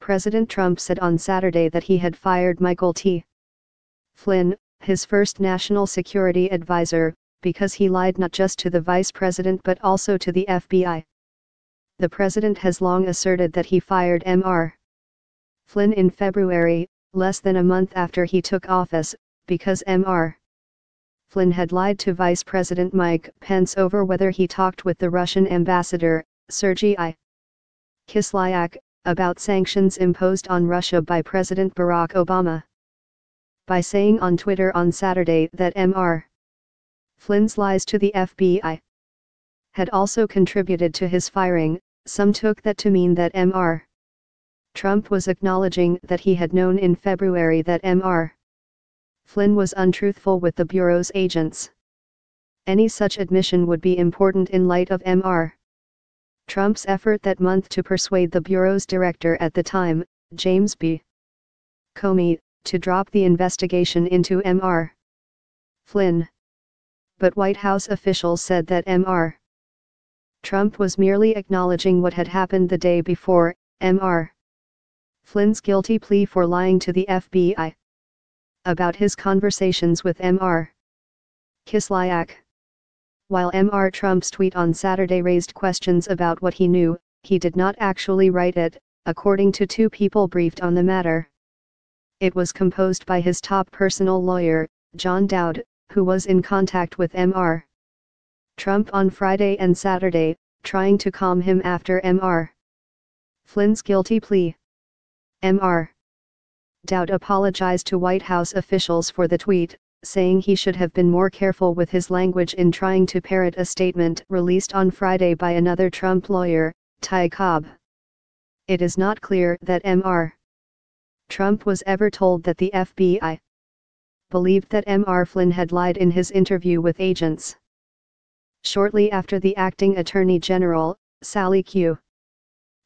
President Trump said on Saturday that he had fired Michael T. Flynn, his first national security advisor, because he lied not just to the vice president but also to the FBI. The president has long asserted that he fired Mr. Flynn in February, less than a month after he took office, because Mr. Flynn had lied to Vice President Mike Pence over whether he talked with the Russian ambassador, Sergei Kislyak, about sanctions imposed on Russia by President Barack Obama. By saying on Twitter on Saturday that Mr. Flynn's lies to the FBI had also contributed to his firing, some took that to mean that Mr. Trump was acknowledging that he had known in February that Mr. Flynn was untruthful with the Bureau's agents. Any such admission would be important in light of Mr. Trump's effort that month to persuade the Bureau's director at the time, James B. Comey, to drop the investigation into Mr. Flynn. But White House officials said that Mr. Trump was merely acknowledging what had happened the day before, Mr. Flynn's guilty plea for lying to the FBI about his conversations with Mr. Kislyak. While Mr. Trump's tweet on Saturday raised questions about what he knew, he did not actually write it, according to two people briefed on the matter. It was composed by his top personal lawyer, John Dowd, who was in contact with Mr. Trump on Friday and Saturday, trying to calm him after Mr. Flynn's guilty plea. Mr. Dowd apologized to White House officials for the tweet, saying he should have been more careful with his language in trying to parrot a statement released on Friday by another Trump lawyer, Ty Cobb. It is not clear that Mr. Trump was ever told that the FBI believed that Mr. Flynn had lied in his interview with agents. Shortly after the acting Attorney General, Sally Q.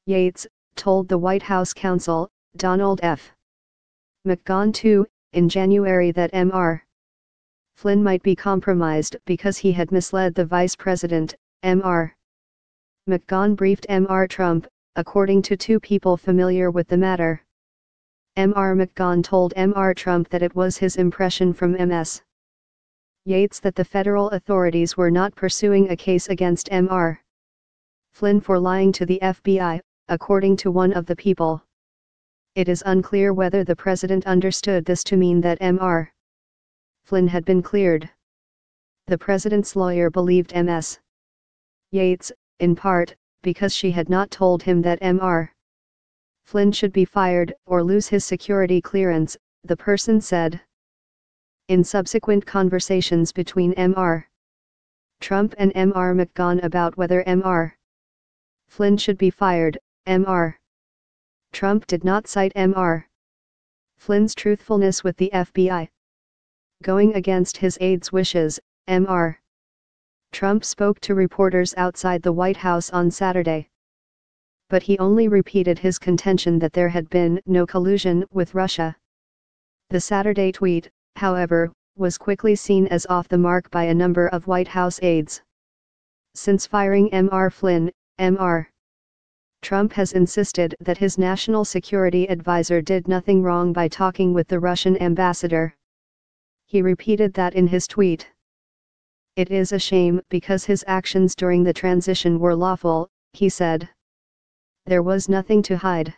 Yates, told the White House counsel, Donald F. McGahn in January that Mr. Flynn might be compromised because he had misled the vice president, Mr. McGahn briefed Mr. Trump, according to two people familiar with the matter. Mr. McGahn told Mr. Trump that it was his impression from Ms. Yates that the federal authorities were not pursuing a case against Mr. Flynn for lying to the FBI, according to one of the people. It is unclear whether the president understood this to mean that Mr. Flynn had been cleared. The president's lawyer believed Ms. Yates, in part, because she had not told him that Mr. Flynn should be fired or lose his security clearance, the person said. In subsequent conversations between Mr. Trump and Mr. McGahn about whether Mr. Flynn should be fired, Mr. Trump did not cite Mr. Flynn's truthfulness with the FBI. Going against his aide's wishes, Mr. Trump spoke to reporters outside the White House on Saturday. But he only repeated his contention that there had been no collusion with Russia. The Saturday tweet, however, was quickly seen as off the mark by a number of White House aides. Since firing Mr. Flynn, Mr. Trump has insisted that his national security advisor did nothing wrong by talking with the Russian ambassador. He repeated that in his tweet. It is a shame because his actions during the transition were lawful, he said. There was nothing to hide.